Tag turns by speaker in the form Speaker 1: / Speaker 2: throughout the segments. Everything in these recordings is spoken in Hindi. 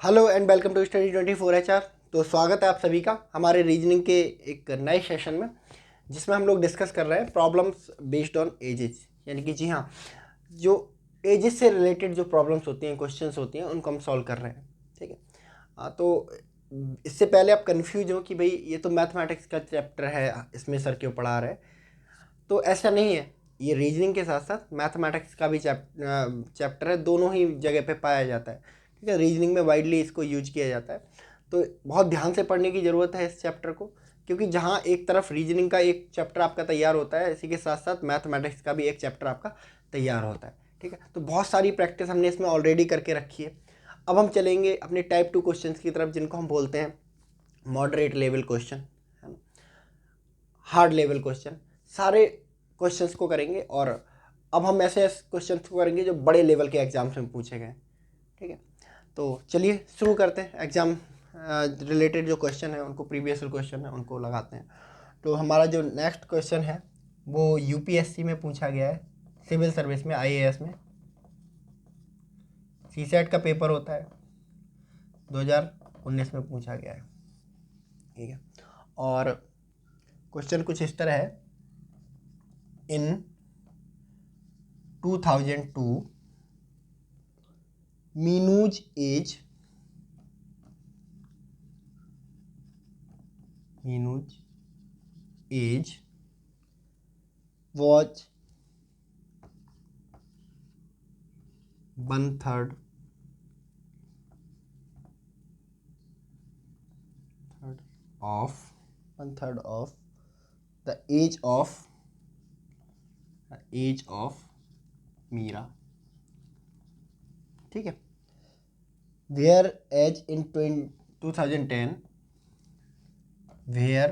Speaker 1: Hello and welcome to study 24 HR। तो स्वागत है आप सभी का हमारे रीजनिंग के एक नए सेशन में, जिसमें हम लोग डिस्कस कर रहे हैं प्रॉब्लम्स बेस्ड ऑन एजेस। यानी कि जी हाँ, जो एजेस से रिलेटेड जो प्रॉब्लम्स होती हैं, क्वेश्चंस होती हैं, उनको हम सॉल्व कर रहे हैं। ठीक है। तो इससे पहले आप कंफ्यूज हो कि भाई ये तो मैथमेटिक्स का चैप्टर है, इसमें सर क्यों पढ़ा रहे हैं, तो ऐसा नहीं है। ये रीजनिंग के साथ साथ मैथमेटिक्स का भी चैप्टर है, दोनों ही जगह पे पाया जाता है। ठीक है, रीजनिंग में वाइडली इसको यूज किया जाता है। तो बहुत ध्यान से पढ़ने की ज़रूरत है इस चैप्टर को, क्योंकि जहाँ एक तरफ रीजनिंग का एक चैप्टर आपका तैयार होता है, इसी के साथ साथ मैथमेटिक्स का भी एक चैप्टर आपका तैयार होता है। ठीक है, तो बहुत सारी प्रैक्टिस हमने इसमें ऑलरेडी करके रखी है। अब हम चलेंगे अपने टाइप 2 क्वेश्चन की तरफ, जिनको हम बोलते हैं मॉडरेट लेवल क्वेश्चन, है ना, हार्ड लेवल क्वेश्चन। सारे क्वेश्चंस को करेंगे, और अब हम ऐसे क्वेश्चंस को करेंगे जो बड़े लेवल के एग्जाम्स में पूछे गए। ठीक है, तो चलिए शुरू करते हैं। एग्ज़ाम रिलेटेड जो क्वेश्चन है उनको, प्रीवियस क्वेश्चन है उनको लगाते हैं। तो हमारा जो नेक्स्ट क्वेश्चन है वो यूपीएससी में पूछा गया है, सिविल सर्विस में, आईएएस में। सीसेट का पेपर होता है, 2019 में पूछा गया है। ठीक है, और क्वेश्चन कुछ इस तरह है। In 2002 Meenu's age was 1/3 of the age of Meera. ठीक है, where age in 2010 where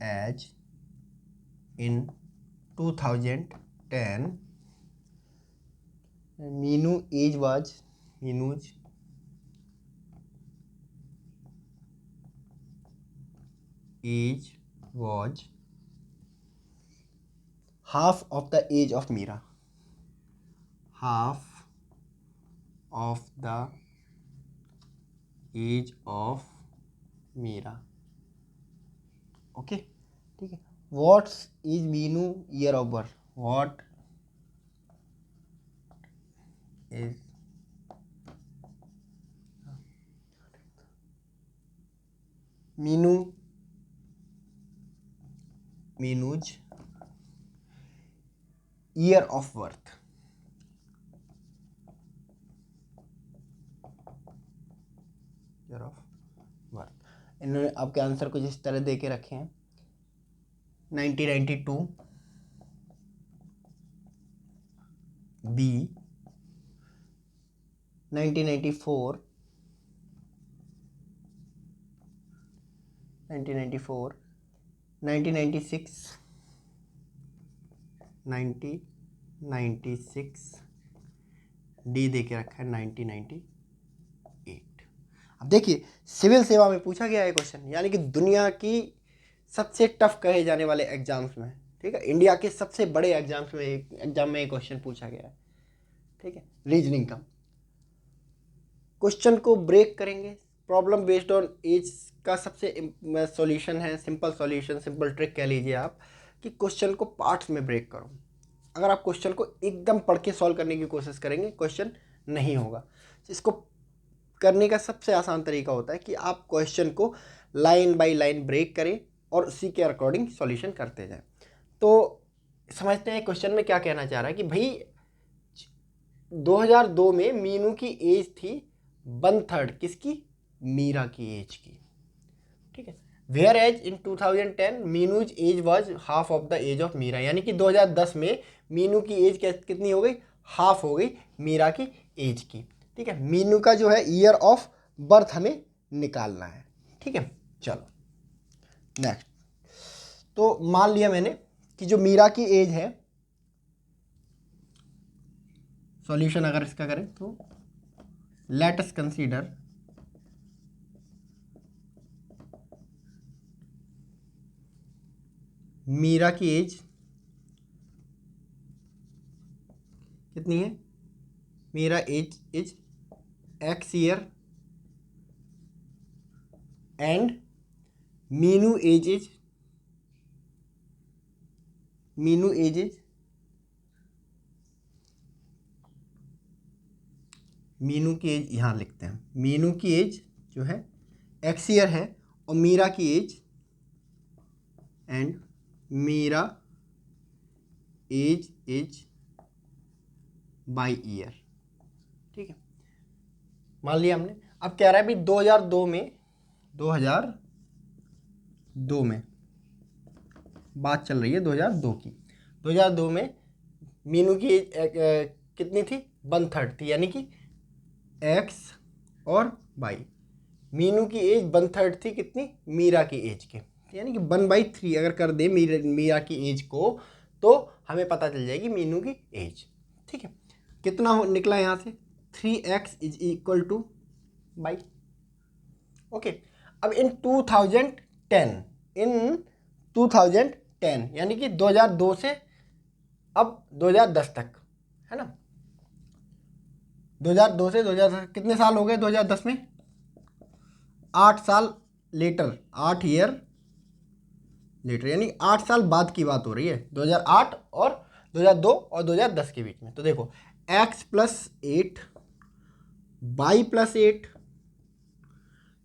Speaker 1: age in 2010 Meenu's age was half of the age of Meera. Half of the age of Meera. Okay, ठीक है। What is Meenu year of birth? What is Meenu's year of birth? Year of birth. इन्होंने आपके आंसर कुछ इस तरह दे के रखे हैं। 1992, बी 1994, 1996, 1996, डी दे के रखा है 1998। अब देखिए, सिविल सेवा में पूछा गया है क्वेश्चन, यानी कि दुनिया की सबसे टफ कहे जाने वाले एग्जाम्स में, ठीक है, इंडिया के सबसे बड़े एग्जाम्स में, एग्जाम में एक क्वेश्चन पूछा गया है। ठीक है, रीजनिंग का क्वेश्चन को ब्रेक करेंगे। प्रॉब्लम बेस्ड ऑन एज का सबसे सॉल्यूशन है, सिंपल सॉल्यूशन, सिंपल ट्रिक कह लीजिए आप, कि क्वेश्चन को पार्ट्स में ब्रेक करो। अगर आप क्वेश्चन को एकदम पढ़ के सॉल्व करने की कोशिश करेंगे, क्वेश्चन नहीं होगा। इसको करने का सबसे आसान तरीका होता है कि आप क्वेश्चन को लाइन बाय लाइन ब्रेक करें और उसी के अकॉर्डिंग सॉल्यूशन करते जाएं। तो समझते हैं क्वेश्चन में क्या कहना चाह रहा है कि भाई 2002 में मीनू की एज थी 1/3 किसकी, मीरा की एज की। ठीक है, where age in 2010 Meenu's age was half of the age of Meera, यानी कि 2010 में मीनू की एज कितनी हो गई, हाफ हो गई मीरा की एज की। ठीक है, मीनू का जो है ईयर ऑफ बर्थ हमें निकालना है। ठीक है, चलो नेक्स्ट। तो मान लिया मैंने कि जो मीरा की एज है, सॉल्यूशन अगर इसका करें तो लेट अस कंसीडर मीरा की एज कितनी है, Meera age is x year and Meenu ages, Meenu ages, Meenu की एज यहाँ लिखते हैं, मीनू की एज जो है एक्स ईयर है और मीरा की age and Meera age is by year. ठीक है, मान लिया हमने। अब कह रहा है भाई 2002 में बात चल रही है 2002 की। 2002 में मीनू की एज कितनी थी, 1/3 थी, यानी कि एक्स और बाई। मीनू की एज 1/3 थी कितनी, मीरा की एज के, यानी कि 1/3 अगर कर दे मीरा की एज को तो हमें पता चल जाएगी मीनू की एज। ठीक है, कितना निकला यहाँ से, 3x is equal two by. Okay, अब इन 2010 यानी कि 2002 से अब 2010 तक, है ना, 2002 से 2010 कितने साल हो गए, 2010 में 8 साल लेटर, 8 ईयर लेटर, यानी 8 साल बाद की बात हो रही है, 2008 और 2002 और 2010 के बीच में। तो देखो x + 8 y + 8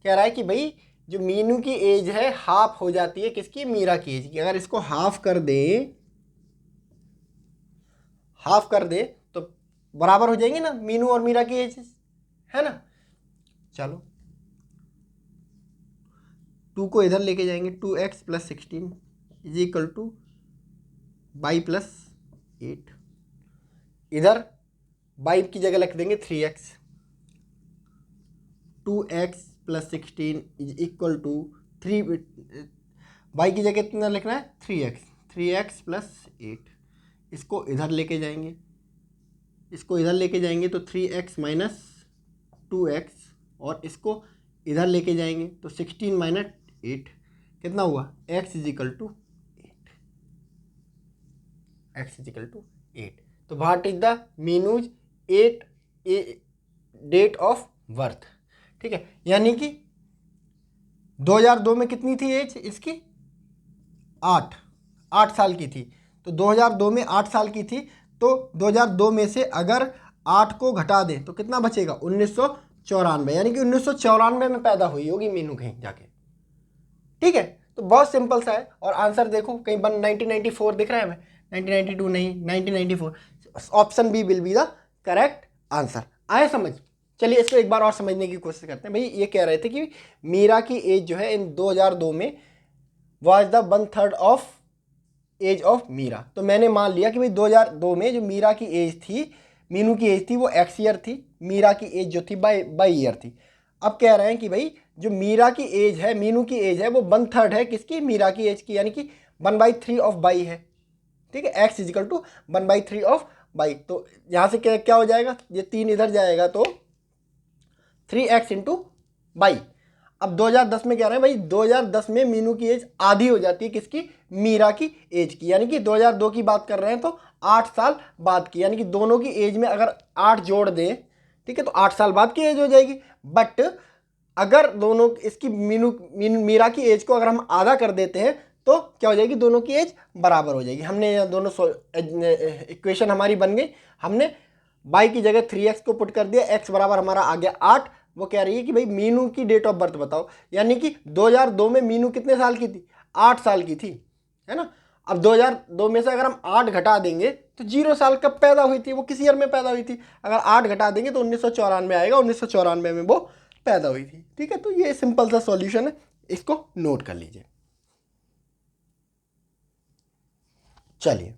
Speaker 1: कह रहा है कि भाई जो मीनू की एज है हाफ हो जाती है किसकी, मीरा की एज की। अगर इसको हाफ कर दे तो बराबर हो जाएंगे ना मीनू और मीरा की एज, है ना। चलो 2 को इधर लेके जाएंगे, 2x + 16 is equal to y + 8, इधर y की जगह लिख देंगे 3x, 2x + 16 is equal to 3, y की जगह कितना लिखना है 3x + 8, इसको इधर लेके जाएंगे, तो 3x - 2x, और इसको इधर लेके जाएंगे तो 16 - 8 कितना हुआ, x = 8। तो what is the Meenu's 8 date of birth. ठीक है, यानी कि 2002 में कितनी थी एज इसकी, 8 साल की थी। तो 2002 में 8 साल की थी, तो 2002 में से अगर 8 को घटा दें तो कितना बचेगा, 1994, यानी कि 1994 में पैदा हुई होगी मीनू कहीं जाके। ठीक है, तो बहुत सिंपल सा है। और आंसर देखो कहीं 1994 दिख रहा है हमें, 1992 नहीं, 1994, option B will be the correct answer. आए समझ। चलिए इसको एक बार और समझने की कोशिश करते हैं। भाई ये कह रहे थे कि मीरा की एज जो है इन 2002 में was the 1/3 of age of Meera. तो मैंने मान लिया कि भाई 2002 में जो मीरा की एज थी, मीनू की एज थी, वो x ईयर थी, मीरा की एज जो थी बाई ईयर थी। अब कह रहे हैं कि भाई जो मीरा की एज है, मीनू की एज है, वो 1/3 है किसकी, मीरा की एज की, यानी कि 1/3 ऑफ बाई है। ठीक है, x = 1/3 ऑफ बाई। तो यहाँ से क्या हो जाएगा, ये 3 इधर जाएगा तो 3x × बाई। अब 2010 में कह रहे हैं भाई 2010 में मीनू की एज आधी हो जाती है किसकी, मीरा की एज की, यानी कि 2002 की बात कर रहे हैं तो 8 साल बाद की, यानी कि दोनों की एज में अगर 8 जोड़ दें, ठीक है, तो 8 साल बाद की एज हो जाएगी। बट अगर दोनों इसकी मीरा की एज को अगर हम आधा कर देते हैं तो क्या हो जाएगी, दोनों की एज बराबर हो जाएगी। हमने दोनों इक्वेशन हमारी बन गई। हमने बाई की जगह 3x को पुट कर दिया, x बराबर हमारा आ गया 8। वो कह रही है कि भाई मीनू की डेट ऑफ बर्थ बताओ, यानी कि 2002 में मीनू कितने साल की थी, 8 साल की थी, है ना। अब 2002 में से अगर हम 8 घटा देंगे तो 0 साल कब पैदा हुई थी, वो किस ईयर में पैदा हुई थी, अगर 8 घटा देंगे तो 1994 आएगा, 1994 में वो पैदा हुई थी। ठीक है, तो ये सिंपल सा सॉल्यूशन है, इसको नोट कर लीजिए। चलिए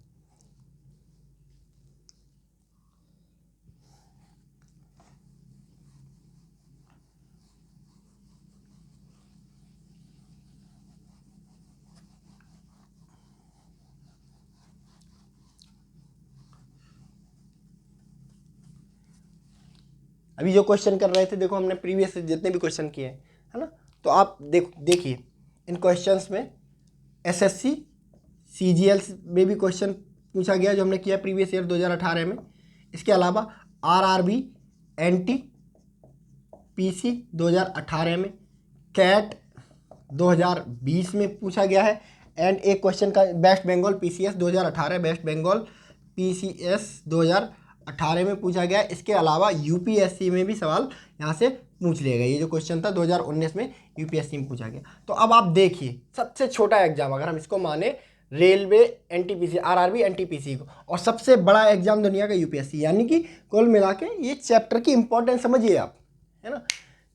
Speaker 1: अभी जो क्वेश्चन कर रहे थे, देखो हमने प्रीवियस जितने भी क्वेश्चन किए हैं, है ना, तो आप देखिए इन क्वेश्चंस में एसएससी सीजीएल में भी क्वेश्चन पूछा गया जो हमने किया प्रीवियस ईयर 2018 में। इसके अलावा आरआरबी, एनटी, पीसी 2018 में, कैट 2020 में पूछा गया है। एंड एक क्वेश्चन का वेस्ट बंगाल पीसीएस 2018, वेस्ट बंगाल पीसीएस 2018 में पूछा गया। इसके अलावा यूपीएससी में भी सवाल यहाँ से पूछ लिया गया। ये जो क्वेश्चन था 2019 में यूपीएससी में पूछा गया। तो अब आप देखिए, सबसे छोटा एग्जाम अगर हम इसको माने रेलवे एनटीपीसी, आरआरबी एनटीपीसी को, और सबसे बड़ा एग्जाम दुनिया का यूपीएससी, यानी कि कुल मिला के ये चैप्टर की इंपॉर्टेंस समझिए आप, है ना।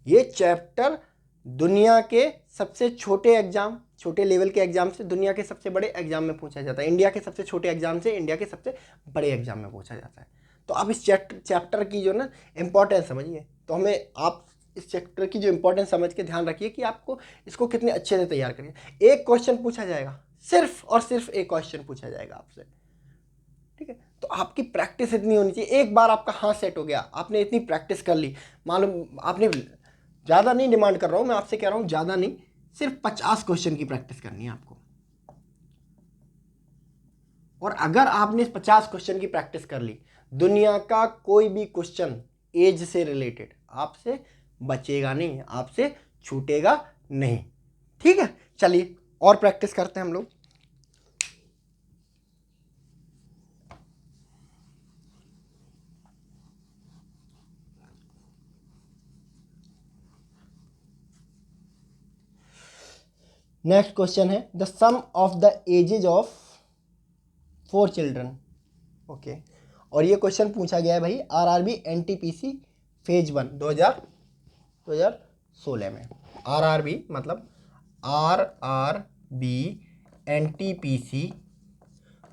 Speaker 1: ये चैप्टर दुनिया के सबसे छोटे एग्जाम, छोटे लेवल के एग्जाम से दुनिया के सबसे बड़े एग्जाम में पूछा जाता है। इंडिया के सबसे छोटे एग्जाम से इंडिया के सबसे बड़े एग्जाम में पूछा जाता है। तो आप इस चैप्टर की जो ना इंपॉर्टेंस समझिए। तो हमें आप इस चैप्टर की जो इंपॉर्टेंस समझ के ध्यान रखिए कि आपको इसको कितने अच्छे से तैयार करिए। एक क्वेश्चन पूछा जाएगा, सिर्फ और सिर्फ एक क्वेश्चन पूछा जाएगा आपसे, ठीक है। तो आपकी प्रैक्टिस इतनी होनी चाहिए। एक बार आपका हाथ सेट हो गया, आपने इतनी प्रैक्टिस कर ली, मालूम आपने, ज़्यादा नहीं डिमांड कर रहा हूँ मैं आपसे, कह रहा हूँ ज़्यादा नहीं, सिर्फ 50 क्वेश्चन की प्रैक्टिस करनी है आपको। और अगर आपने 50 क्वेश्चन की प्रैक्टिस कर ली, दुनिया का कोई भी क्वेश्चन एज से रिलेटेड आपसे बचेगा नहीं, आपसे छूटेगा नहीं, ठीक है। चलिए और प्रैक्टिस करते हैं हम लोग। नेक्स्ट क्वेश्चन है the sum of the ages of 4 children, okay. और ये क्वेश्चन पूछा गया है भाई आरआरबी एनटीपीसी फेज 1 2016 में। आरआरबी मतलब आरआरबी एनटीपीसी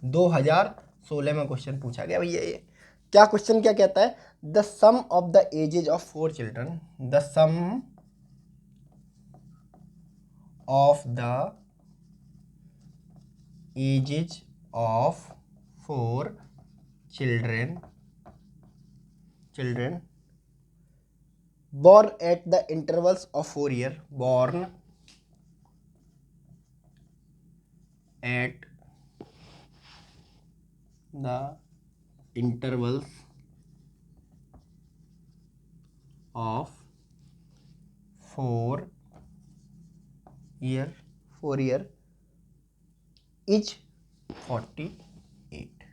Speaker 1: 2016 में क्वेश्चन पूछा गया भैया। ये क्या क्वेश्चन क्या कहता है, the sum of the ages of 4 children, the sum of the ages of 4 children born at the intervals of 4 years, born at the intervals of 4 year is 48,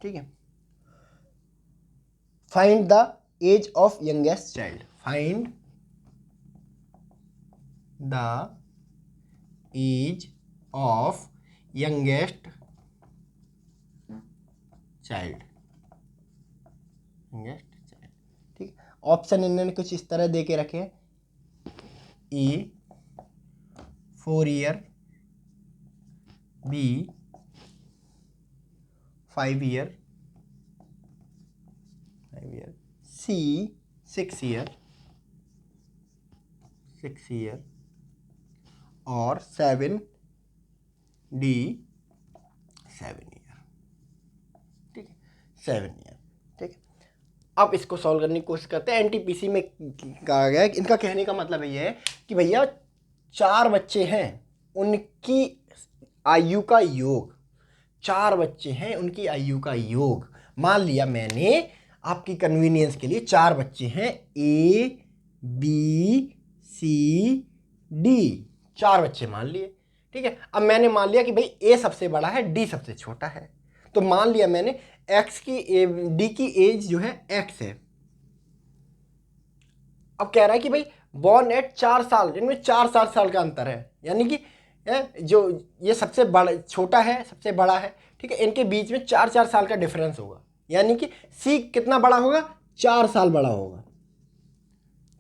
Speaker 1: ठीक है। Find the age of youngest child, find the age of youngest child, ठीक। ऑप्शन इन्होंने कुछ इस तरह दे के रखे, A 4 year, B 5 year, C 6 year और 7 डी 7 ईयर, ठीक है, 7 ईयर, ठीक है। अब इसको सॉल्व करने की कोशिश करते हैं। एनटीपीसी में कहा गया है, इनका कहने का मतलब ये है कि भैया 4 बच्चे हैं, उनकी आयु का योग, 4 बच्चे हैं उनकी आयु का योग। मान लिया मैंने आपकी कन्वीनियंस के लिए 4 बच्चे हैं, ए बी सी डी, 4 बच्चे मान लिए, ठीक है। अब मैंने मान लिया कि भाई ए सबसे बड़ा है, डी सबसे छोटा है। तो मान लिया मैंने डी की एज जो है एक्स है। अब कह रहा है कि भाई बॉर्न एट 4 साल, इनमें 4 साल का अंतर है, यानी कि जो ये सबसे बड़ा छोटा है सबसे बड़ा है, ठीक है, इनके बीच में 4 साल का डिफरेंस होगा, यानी कि सी कितना बड़ा होगा, 4 साल बड़ा होगा,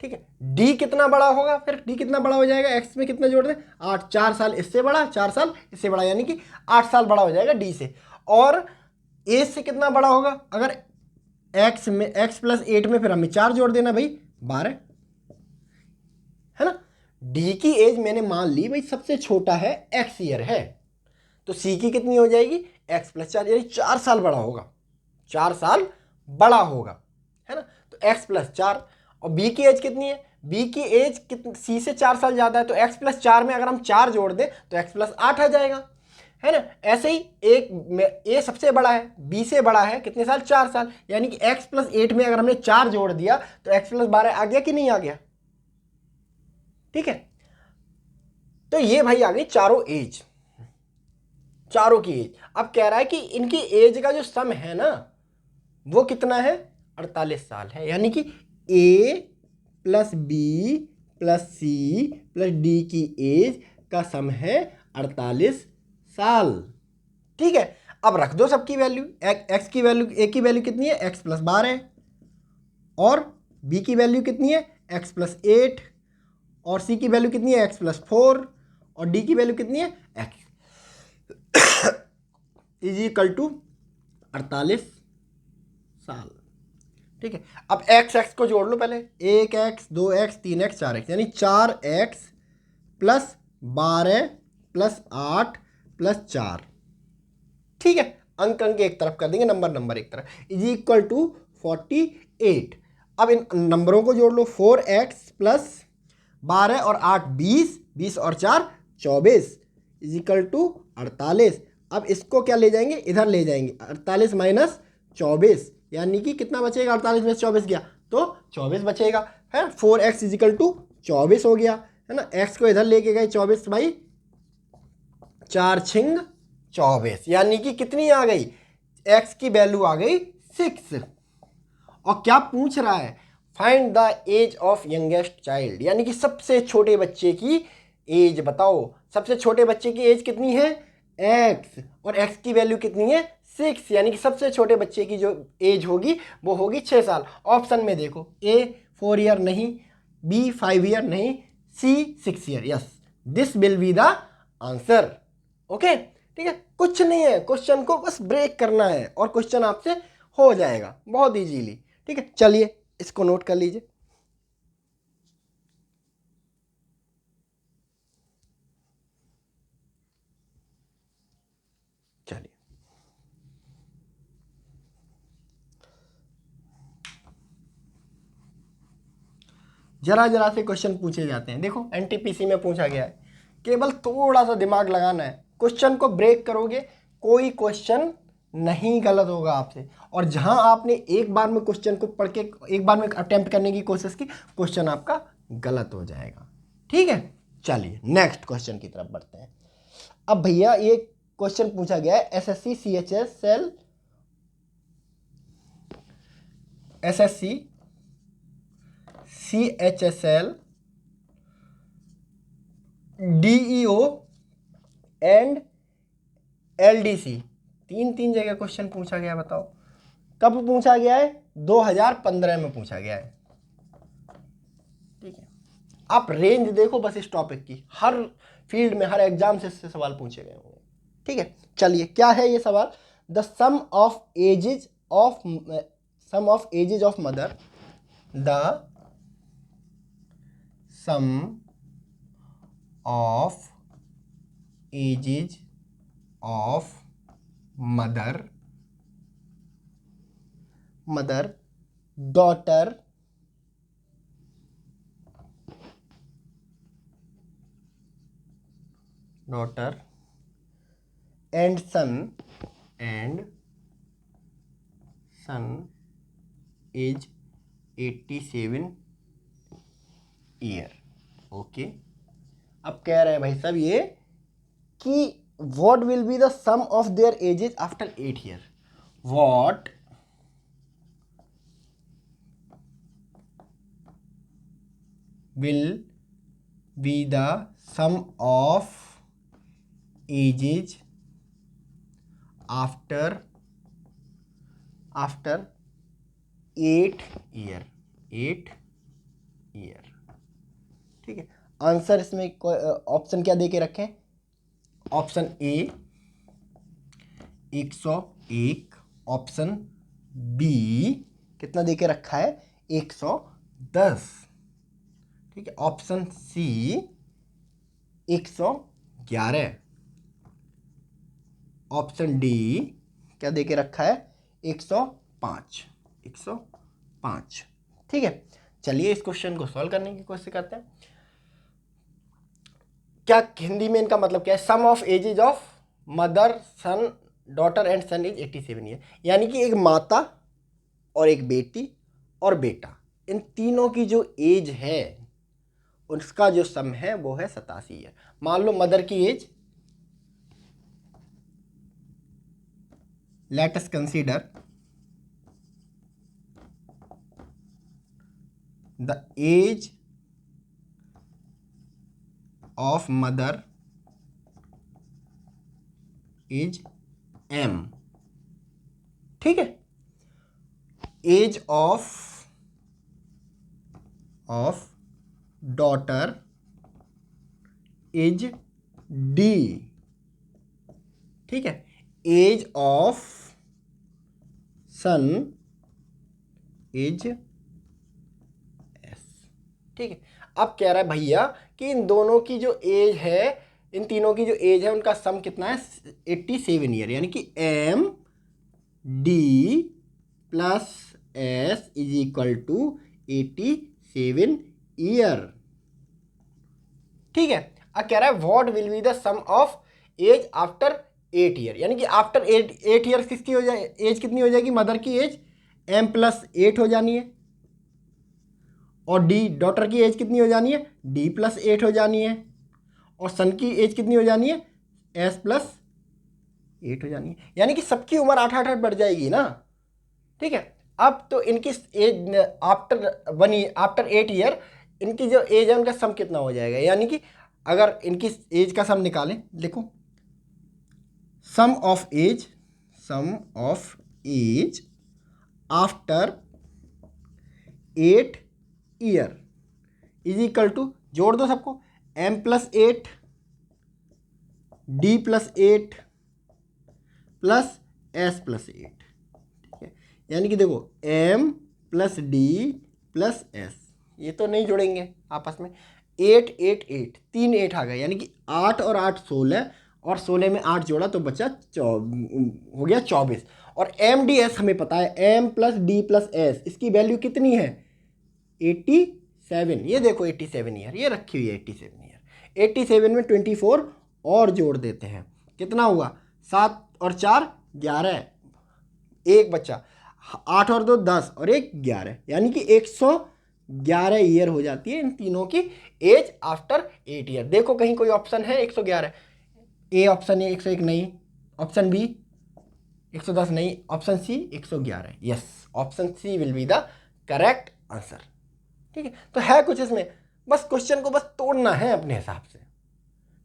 Speaker 1: ठीक है। डी कितना बड़ा होगा, फिर डी कितना बड़ा हो जाएगा, एक्स में कितना जोड़ दें 8, 4 साल इससे बड़ा, 4 साल इससे बड़ा, यानी कि 8 साल बड़ा हो जाएगा डी से। और ए से कितना बड़ा होगा, अगर एक्स में x + 8 में फिर हमें 4 जोड़ देना भाई 12, है ना। डी की एज मैंने मान ली भाई सबसे छोटा है x ईयर है, तो सी की कितनी हो जाएगी x + 4, यानी 4 साल बड़ा होगा, 4 साल बड़ा होगा, है ना। तो x + 4, और बी की एज कितनी है, बी की एज सी से 4 साल ज़्यादा है, तो x + 4 में अगर हम 4 जोड़ दें तो x + 8 आ जाएगा। है ना। ऐसे ही एक ए सबसे बड़ा है, बी से बड़ा है कितने साल, 4 साल, यानी कि x+8 में अगर हमने 4 जोड़ दिया तो x+12 आ गया कि नहीं आ गया, ठीक है। तो ये भाई आ गई चारों एज, चारों की एज। अब कह रहा है कि इनकी एज का जो सम है ना वो कितना है, 48 साल है, यानी कि a plus b plus c plus d की एज का सम है 48 साल, ठीक है। अब रख दो सबकी वैल्यू, एक्स की वैल्यू, ए की वैल्यू कितनी है, x+12 और बी की वैल्यू कितनी है, x+8 और सी की वैल्यू कितनी है, x+4 और डी की वैल्यू कितनी है, x इज इक्वल टू 48 साल, ठीक है। अब एक्स एक्स को जोड़ लो पहले, 1x 2x 3x 4x, यानी 4x प्लस 12 प्लस 8 प्लस 4, ठीक है। अंक अंक एक तरफ कर देंगे, नंबर नंबर एक तरफ, इज इक्वल टू 48। अब इन नंबरों को जोड़ लो, 4x प्लस 12 और 8 20, 20 और 4 24 इज इक्वल टू 48। अब इसको क्या ले जाएंगे, इधर ले जाएंगे, 48 माइनस 24, यानी कि कितना बचेगा, 48 में 24 गया तो 24 बचेगा, है। 4x इज इक्वल टू 24 हो गया, है ना। x को इधर लेके गए 24 बाई 4 छिंग 24, यानी कि कितनी आ गई, x की वैल्यू आ गई 6। और क्या पूछ रहा है, find the age of youngest child, यानी कि सबसे छोटे बच्चे की एज बताओ। सबसे छोटे बच्चे की एज कितनी है, x, और x की वैल्यू कितनी है, 6, यानी कि सबसे छोटे बच्चे की जो एज होगी वो होगी 6 साल। ऑप्शन में देखो, A 4 ईयर नहीं, B 5 ईयर नहीं, C 6 year, yes this will be the answer, okay, ठीक है। कुछ नहीं है, क्वेश्चन को बस ब्रेक करना है और क्वेश्चन आपसे हो जाएगा बहुत इजीली, ठीक है। चलिए इसको नोट कर लीजिए। चलिए जरा जरा से क्वेश्चन पूछे जाते हैं, देखो एनटीपीसी में पूछा गया है, केवल थोड़ा सा दिमाग लगाना है, क्वेश्चन को ब्रेक करोगे कोई क्वेश्चन नहीं गलत होगा आपसे। और जहां आपने एक बार में क्वेश्चन को पढ़ के एक बार में अटेम्प्ट करने की कोशिश की, क्वेश्चन आपका गलत हो जाएगा, ठीक है। चलिए नेक्स्ट क्वेश्चन की तरफ बढ़ते हैं। अब भैया ये क्वेश्चन पूछा गया है, SSC CHSL, SSC CHSL DEO and LDC, तीन जगह क्वेश्चन पूछा गया, बताओ कब पूछा गया है, 2015 में पूछा गया है, ठीक है। आप रेंज देखो बस इस टॉपिक की, हर फील्ड में हर एग्जाम से इससे सवाल पूछे गए होंगे, ठीक है। चलिए क्या है ये सवाल, the sum of ages of mother, the sum of ages of mother, daughter, and son is 87 year, okay. अब कह रहे हैं भाई साहब ये कि what will be the sum of their ages after 8 year, what will be the sum of ages after 8 year, ठीक है। आंसर इसमें ऑप्शन क्या दे के रखें, ऑप्शन ए 101, ऑप्शन बी कितना दे के रखा है, 110, ठीक है। ऑप्शन सी 111, ऑप्शन डी क्या दे के रखा है, 105, ठीक है। चलिए इस क्वेश्चन को सॉल्व करने की कोशिश करते हैं। क्या हिंदी में इनका मतलब क्या है, sum of ages of mother son daughter and son is 87 year, यानी कि एक माता और एक बेटी और बेटा, इन तीनों की जो एज है उसका जो सम है वो है 87 ईयर। मान लो मदर की age, let us consider the age of mother is m, ठीक है। Age of daughter is d, ठीक है। Age of son is s, ठीक है। अब कह रहा है भैया कि इन दोनों की जो एज है, इन तीनों की जो एज है उनका सम कितना है 87 ईयर, यानी कि m d plus s is equal to 87 year, ठीक है। अब कह रहा है what will be the sum of age after 8 year, यानी कि आफ्टर 8 ईयर किसकी हो जाए, एज कितनी हो जाएगी, मदर की एज m प्लस 8 हो जानी है, और डी डॉटर की एज कितनी हो जानी है, d प्लस 8 हो जानी है, और सन की एज कितनी हो जानी है, s प्लस 8 हो जानी है, यानी कि सबकी उम्र 8 बढ़ जाएगी ना, ठीक है। अब तो इनकी एज आफ्टर 8 ईयर इनकी जो एज है उनका सम कितना हो जाएगा, यानी कि अगर इनकी एज का सम निकालें, देखो sum of age after 8 year is equal to, जोड़ दो सबको, m plus 8 d plus 8 plus s plus 8, ठीक है। यानी कि देखो m plus d plus s, ये तो नहीं जुड़ेंगे आपस में, 8 8 8 3 8 आ गए, यानी कि 8 और 8 16, और 16 में 8 जोड़ा तो बचा हो गया 24, और एम डी एस हमें पता है, m plus D plus S, इसकी वैल्यू कितनी है 87, ये देखो 87 ईयर, ये रखी हुई है 87 ईयर। 87 में 24 और जोड़ देते हैं, कितना हुआ 7 और 4 11, एक बच्चा, 8 और 2 10 और 1 11, यानी कि 111 ईयर हो जाती है इन तीनों की एज आफ्टर 8 ईयर। देखो कहीं कोई ऑप्शन है 111, ए ऑप्शन है 101 नहीं, ऑप्शन बी 110 नहीं, option C 111, yes option C will be the correct answer, ठीक है। तो है कुछ इसमें, बस क्वेश्चन को बस तोड़ना है अपने हिसाब से,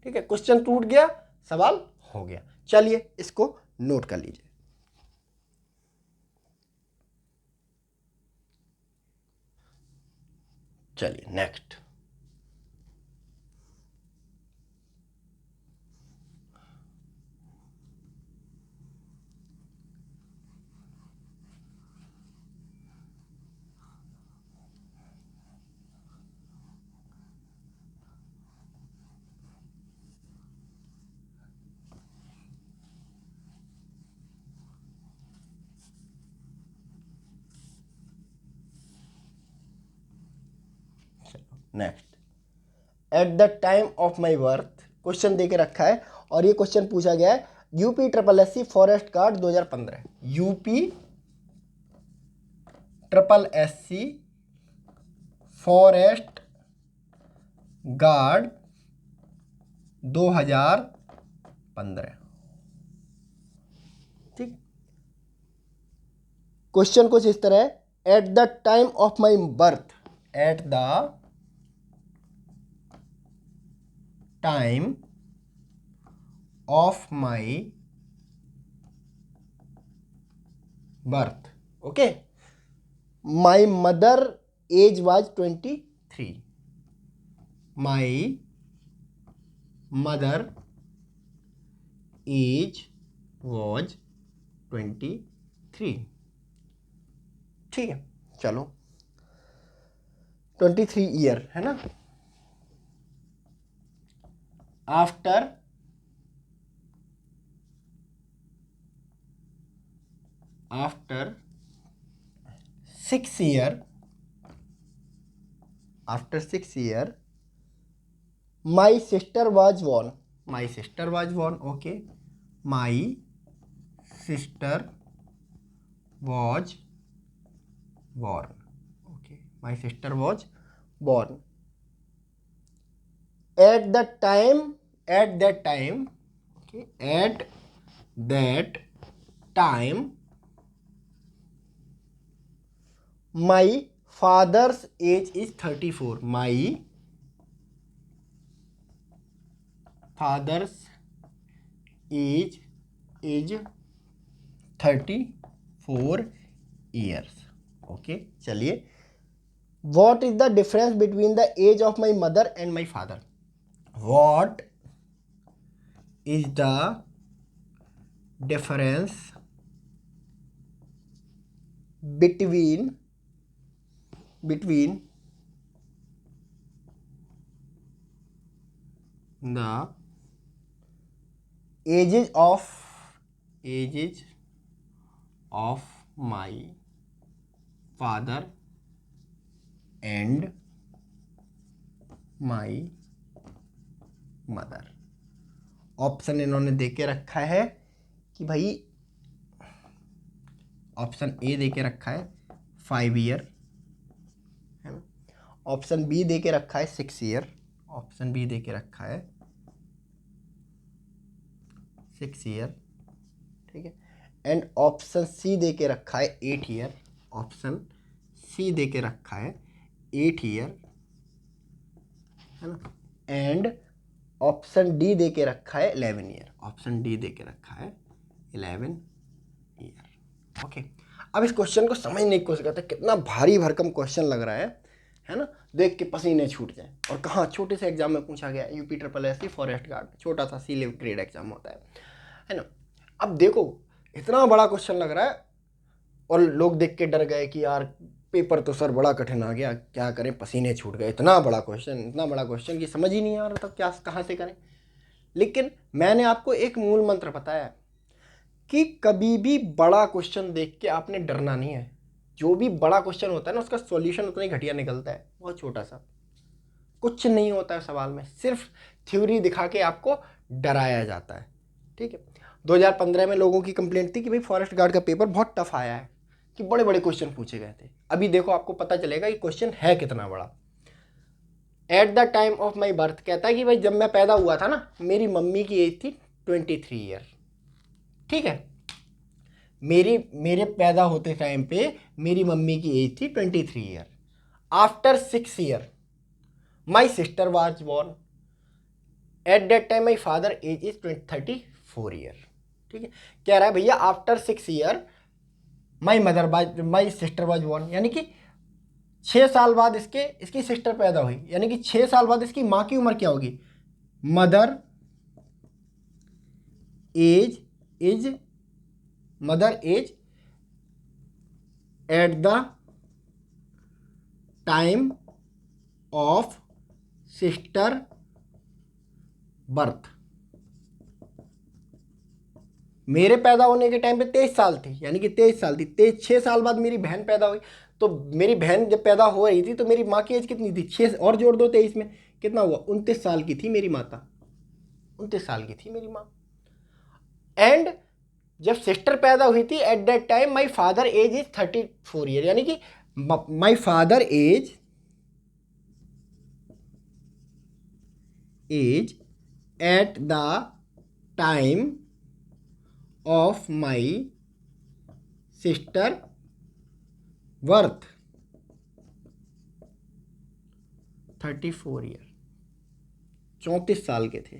Speaker 1: ठीक है। क्वेश्चन टूट गया, सवाल हो गया। चलिए इसको नोट कर लीजिए। चलिए next, at the time of my birth, question दे के रखा है, और ये क्वेश्चन पूछा गया है UP triple S C forest guard 2015, UP triple S C forest guard 2015, ठीक। क्वेश्चन कुछ इस तरह है, at the time of my birth, at the time of my birth, okay, my mother age was 23, my mother age was 23, ठीक है। चलो 23 ईयर है ना, after 6 year, after 6 year my sister was born, my sister was born, okay, my sister was born. Okay, my sister was born. At that time, okay, at that time, my father's age is 34. My father's age is 34 years. Okay चलिए, what is the difference between the age of my mother and my father? What is the difference between the ages of my father and my mother? Option इन्होंने दे के रखा है कि भाई, ऑप्शन ए दे के रखा है 5 ईयर, है ना। ऑप्शन बी दे के रखा है 6 ईयर, ऑप्शन बी दे के रखा है 6 ईयर, ठीक है। एंड ऑप्शन सी दे के रखा है 8 ईयर, ऑप्शन सी दे के रखा है 8 ईयर, है ना। एंड ऑप्शन डी दे के रखा है 11 ईयर, ऑप्शन डी दे के रखा है 11 ईयर। ओके, अब इस क्वेश्चन को समझने की कोशिश करते हैं। कितना भारी भरकम क्वेश्चन लग रहा है ना, देख के पसीने छूट जाए। और कहाँ, छोटे से एग्जाम में पूछा गया, यूपी SSC फॉरेस्ट गार्ड, छोटा सा सी लेवल ग्रेड एग्जाम होता है ना। अब देखो, इतना बड़ा क्वेश्चन लग रहा है और लोग देख के डर गए कि यार पेपर तो सर बड़ा कठिन आ गया, क्या करें, पसीने छूट गए। इतना बड़ा क्वेश्चन कि समझ ही नहीं आ रहा था क्या, कहाँ से करें। लेकिन मैंने आपको एक मूल मंत्र बताया कि कभी भी बड़ा क्वेश्चन देख के आपने डरना नहीं है। जो भी बड़ा क्वेश्चन होता है ना, उसका सॉल्यूशन उतना ही घटिया निकलता है, बहुत छोटा सा, कुछ नहीं होता है सवाल में, सिर्फ थ्योरी दिखा के आपको डराया जाता है, ठीक है। 2015 में लोगों की कंप्लेंट थी कि भाई फॉरेस्ट गार्ड का पेपर बहुत टफ आया है, कि बड़े बड़े क्वेश्चन पूछे गए थे। अभी देखो आपको पता चलेगा कि क्वेश्चन है कितना बड़ा। Eight the time of my birth कहता है कि भाई जब मैं पैदा हुआ था ना, मेरी मम्मी की एज थी 23 ईयर, ठीक है। मेरे पैदा होते टाइम पे मेरी मम्मी की एज थी 23 year. After 6 year my sister was born. At that time my father age is 34 year, ठीक है। कह रहा है भैया after 6 year my sister was born, यानी कि 6 साल बाद इसकी सिस्टर पैदा हुई, यानी कि 6 साल बाद इसकी माँ की उम्र क्या होगी? Mother age at the time of sister birth. मेरे पैदा होने के टाइम पे 23 साल थी, यानी कि 23 साल थी। 6 साल बाद मेरी बहन पैदा हुई, तो मेरी बहन जब पैदा हो रही थी तो मेरी माँ की एज कितनी थी? 6 और जोड़ दो 23 में, कितना हुआ? 29 साल की थी मेरी माता, 29 साल की थी मेरी माँ। एंड जब सिस्टर पैदा हुई थी at that time my father age is 34 year, यानी कि my father age at the time of my sister birth 34 year, 34 साल के थे।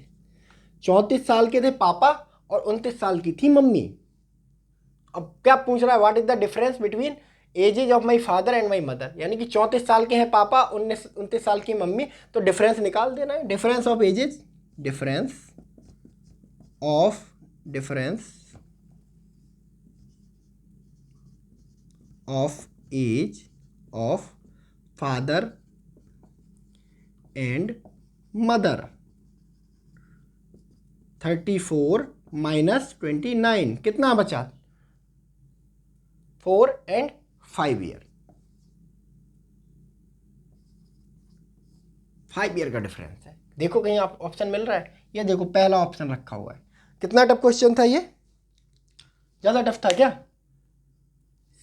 Speaker 1: 34 साल के थे पापा और 29 साल की थी मम्मी। अब क्या पूछ रहा है? What is the difference between edges of my father and my mother, यानी कि 34 साल के हैं पापा, 29 साल की मम्मी, तो डिफरेंस निकाल देना है। Difference of ages, difference of age of father and mother, 34 minus 29, कितना बचा? 4 एंड 5 ईयर, 5 ईयर का डिफरेंस है। देखो कहीं आप ऑप्शन मिल रहा है? ये देखो पहला ऑप्शन रखा हुआ है, कितना टफ क्वेश्चन था ये? ज़्यादा टफ था क्या?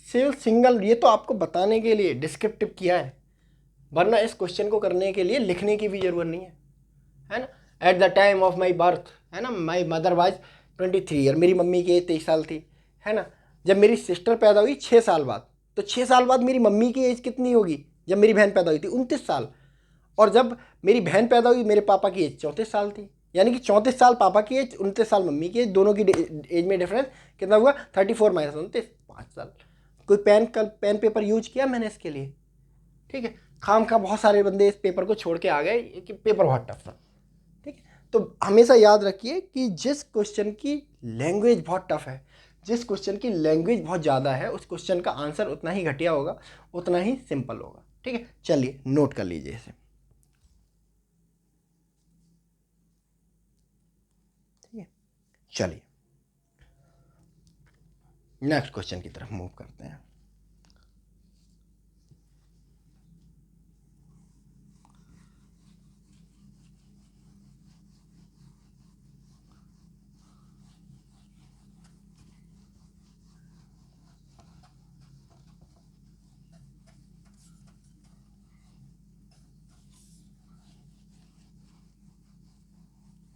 Speaker 1: सिंगल, ये तो आपको बताने के लिए डिस्क्रिप्टिव किया है, वरना इस क्वेश्चन को करने के लिए लिखने की भी जरूरत नहीं है ना। Eight the time of my birth, है ना, माई मदर वाज 23 ईयर, मेरी मम्मी की एज 23 साल थी, है ना। जब मेरी सिस्टर पैदा हुई 6 साल बाद, तो 6 साल बाद मेरी मम्मी की एज कितनी होगी? जब मेरी बहन पैदा हुई थी 29 साल, और जब मेरी बहन पैदा हुई मेरे पापा की एज 34 साल थी, यानी कि 34 साल पापा की एज, 29 साल मम्मी की एज, दोनों की एज में डिफरेंस कितना हुआ? 34 माइनस 29, 5 साल। कोई पेन पेपर यूज किया मैंने इसके लिए? ठीक है, खाम खा बहुत सारे बंदे इस पेपर को छोड़ के आ गए कि पेपर बहुत टफ था। ठीक है, तो हमेशा याद रखिए कि जिस क्वेश्चन की लैंग्वेज बहुत टफ है, जिस क्वेश्चन की लैंग्वेज बहुत ज़्यादा है, उस क्वेश्चन का आंसर उतना ही घटिया होगा, उतना ही सिंपल होगा। ठीक है, चलिए नोट कर लीजिए इसे। ठीक है, चलिए नेक्स्ट क्वेश्चन की तरफ मूव करते हैं।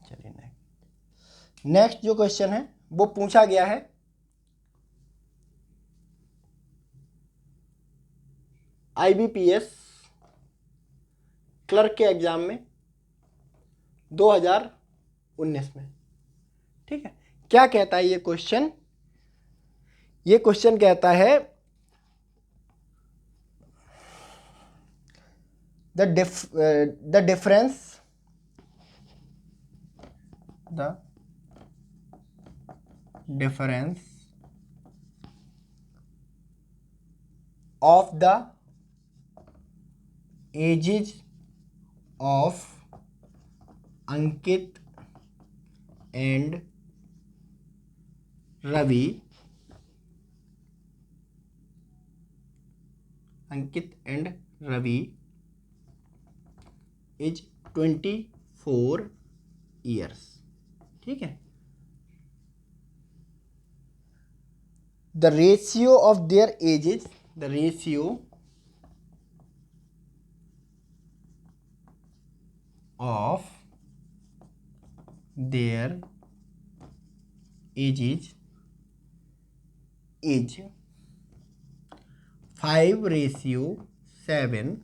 Speaker 1: चलिए नेक्स्ट जो क्वेश्चन है वो पूछा गया है IBPS क्लर्क के एग्जाम में 2019 में। ठीक है, क्या कहता है ये क्वेश्चन? ये क्वेश्चन कहता है the difference of the ages of Ankit and Ravi is 24 years. ठीक है, the ratio of their ages, the ratio of their ages is 5:7.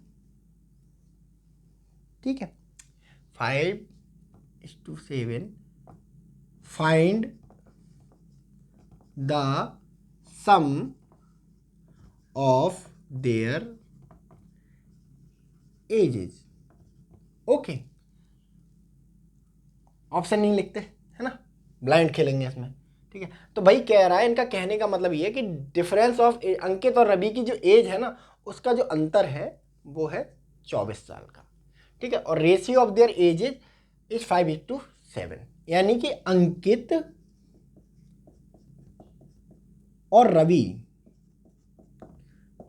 Speaker 1: ठीक है, 5:7. Find the sum of their ages. Okay, option नहीं लिखते, है ना, ब्लाइंड खेलेंगे इसमें। ठीक है, तो भाई कह रहा है, इनका कहने का मतलब ये है कि डिफरेंस ऑफ अंकित और रवि की जो एज है ना, उसका जो अंतर है वो है 24 साल का। ठीक है, और ratio of their edges is 5:7, यानी कि अंकित और रवि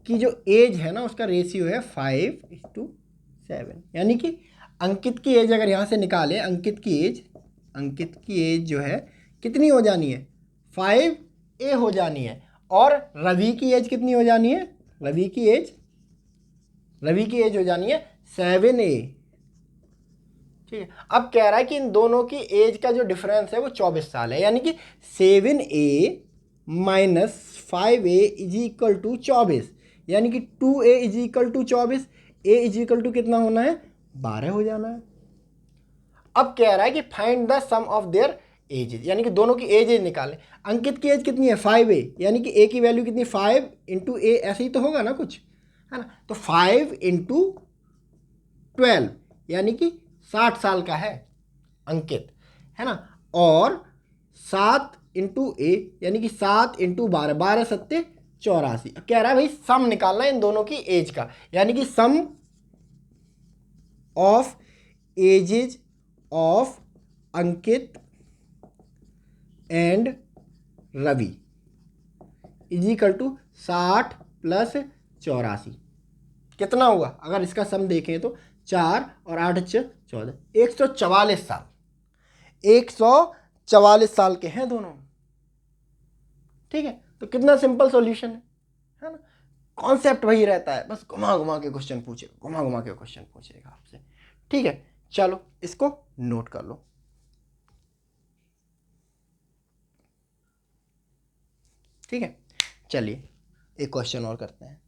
Speaker 1: की जो एज है ना, उसका रेशियो है 5:7, यानी कि अंकित की एज अगर यहाँ से निकाले, अंकित की एज जो है कितनी हो जानी है? 5A हो जानी है, और रवि की एज कितनी हो जानी है? रवि की एज हो जानी है 7A। ठीक है, अब कह रहा है कि इन दोनों की एज का जो डिफरेंस है वो 24 साल है, यानी कि 7A minus 5A is equal to 24, यानी कि 2A is equal to 24, A is equal to कितना होना है? 12 हो जाना है। अब कह रहा है कि find the sum of their ages, यानी कि दोनों की एज निकालें। अंकित की एज कितनी है? 5A, यानी कि A की वैल्यू कितनी? 5 इंटू A, ऐसे ही तो होगा ना कुछ, है ना। तो 5 इंटू 12, यानी कि 60 साल का है अंकित, है ना, और 7 इंटू A, यानी कि 7 इंटू 12, 12 सत्ते 84। कह रहा है भाई सम निकालना है इन दोनों की एज का, यानी कि sum of ages of Ankit and Ravi is equal to 60 plus 84। कितना हुआ? अगर इसका सम देखें तो 4 और 8 14, 144 साल, 44 साल के हैं दोनों। ठीक है, तो कितना सिंपल सॉल्यूशन है ना। कॉन्सेप्ट वही रहता है, बस घुमा घुमा के क्वेश्चन पूछेगा, घुमा घुमा के क्वेश्चन पूछेगा आपसे। ठीक है, चलो इसको नोट कर लो। ठीक है, चलिए एक क्वेश्चन और करते हैं।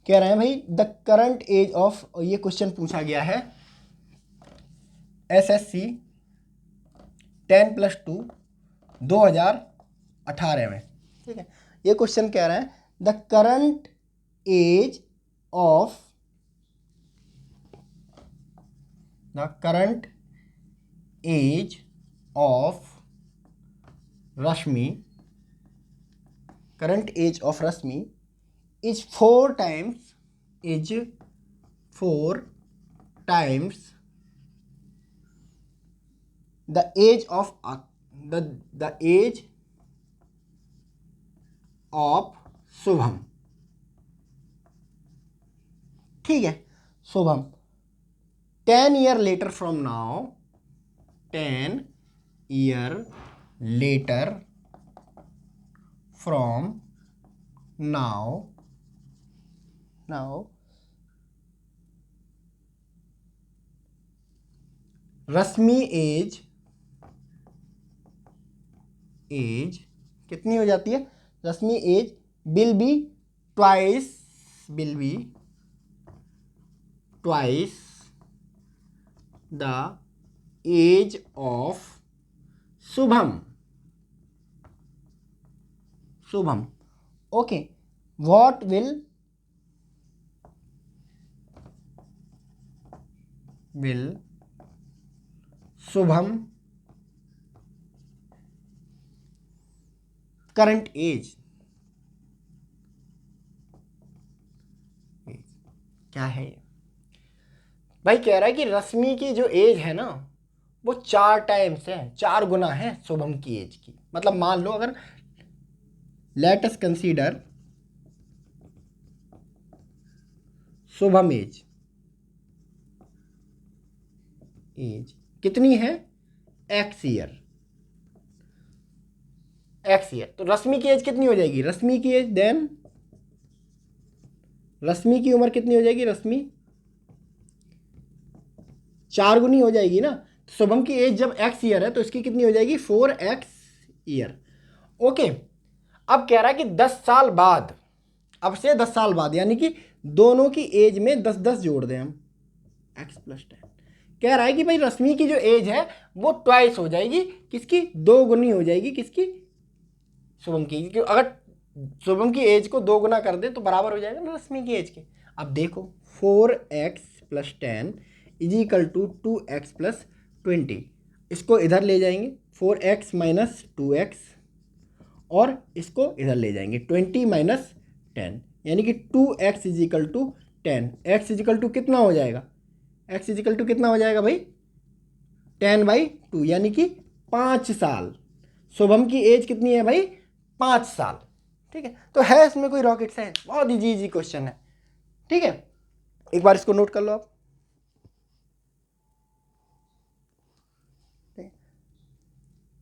Speaker 1: कह रहे हैं भाई द करंट एज ऑफ, ये क्वेश्चन पूछा गया है SSC 10+2 2018 में। ठीक है, ये क्वेश्चन कह रहे हैं the current age of Rashmi, current age of Rashmi is 4 times the age of the age of Shubham. ठीक है, Shubham 10 year later from now, 10 year later from now Rashmi age कितनी हो जाती है? Rashmi age will be twice the age of Shubham. Okay, what will Shubham current age क्या है? भाई कह रहा है कि रश्मि की जो एज है ना वो 4 टाइम्स है, 4 गुना है शुभम की एज की। मतलब मान लो, अगर let us consider Shubham age कितनी है? x year. तो रश्मि की एज कितनी हो जाएगी? रश्मि की एज देन रश्मि की उम्र कितनी हो जाएगी? रश्मि 4 गुनी हो जाएगी ना। शुभम की एज जब x ईयर है तो इसकी कितनी हो जाएगी? 4x year. ओके, अब कह रहा है कि 10 साल बाद, अब से 10 साल बाद, यानी कि दोनों की एज में 10-10 जोड़ दें हम, x + 10। कह रहा है कि भाई रश्मि की जो एज है वो ट्वाइस हो जाएगी, किसकी? 2 गुनी हो जाएगी, किसकी? शुभम की। क्योंकि अगर शुभम की एज को 2 गुना कर दे तो बराबर हो जाएगा ना रश्मि की एज के। अब देखो 4x + 10 = 2x + 20। इसको इधर ले जाएंगे, 4x - 2x, और इसको इधर ले जाएंगे 20 - 10, यानी कि 2x = 10। x = कितना हो जाएगा? x = कितना हो जाएगा भाई? 10/2, यानी कि 5 साल। शुभम की एज कितनी है भाई? 5 साल। ठीक है, तो है इसमें कोई रॉकेट साइंस? बहुत इजी क्वेश्चन है। ठीक है, एक बार इसको नोट कर लो आप।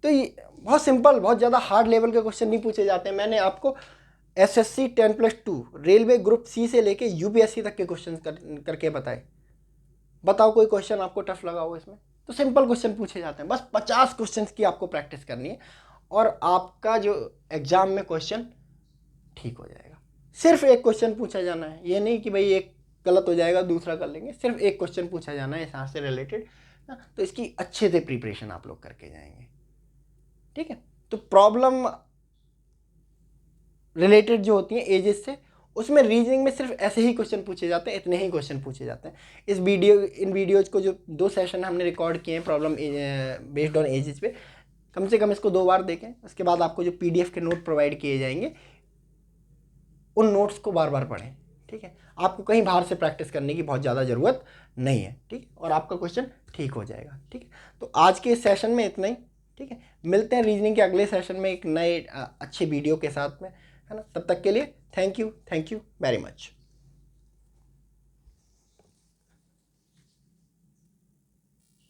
Speaker 1: तो ये बहुत सिंपल, बहुत ज़्यादा हार्ड लेवल के क्वेश्चन नहीं पूछे जाते हैं। मैंने आपको SSC 10+2 रेलवे ग्रुप C से लेके UPSC तक के क्वेश्चन करके बताए। बताओ कोई क्वेश्चन आपको टफ लगा हो इसमें? तो सिंपल क्वेश्चन पूछे जाते हैं। बस 50 क्वेश्चन की आपको प्रैक्टिस करनी है और आपका जो एग्जाम में क्वेश्चन ठीक हो जाएगा। सिर्फ एक क्वेश्चन पूछा जाना है, ये नहीं कि भाई एक गलत हो जाएगा दूसरा कर लेंगे। सिर्फ एक क्वेश्चन पूछा जाना है सांस से रिलेटेड, तो इसकी अच्छे से प्रिपरेशन आप लोग करके जाएंगे। ठीक है, तो प्रॉब्लम रिलेटेड जो होती है एजेस से, उसमें रीजनिंग में सिर्फ ऐसे ही क्वेश्चन पूछे जाते हैं, इतने ही क्वेश्चन पूछे जाते हैं। इन वीडियोज को जो 2 सेशन हमने रिकॉर्ड किए हैं प्रॉब्लम बेस्ड ऑन एजेस पे, कम से कम इसको 2 बार देखें। उसके बाद आपको जो PDF के नोट प्रोवाइड किए जाएंगे उन नोट्स को बार बार पढ़ें। ठीक है, आपको कहीं बाहर से प्रैक्टिस करने की बहुत ज़्यादा ज़रूरत नहीं है। ठीक, और आपका क्वेश्चन ठीक हो जाएगा। ठीक है, तो आज के इस सेशन में इतना ही। ठीक है, मिलते हैं रीजनिंग के अगले सेशन में एक नए अच्छे वीडियो के साथ में, है ना। तब तक के लिए थैंक यू वेरी मच।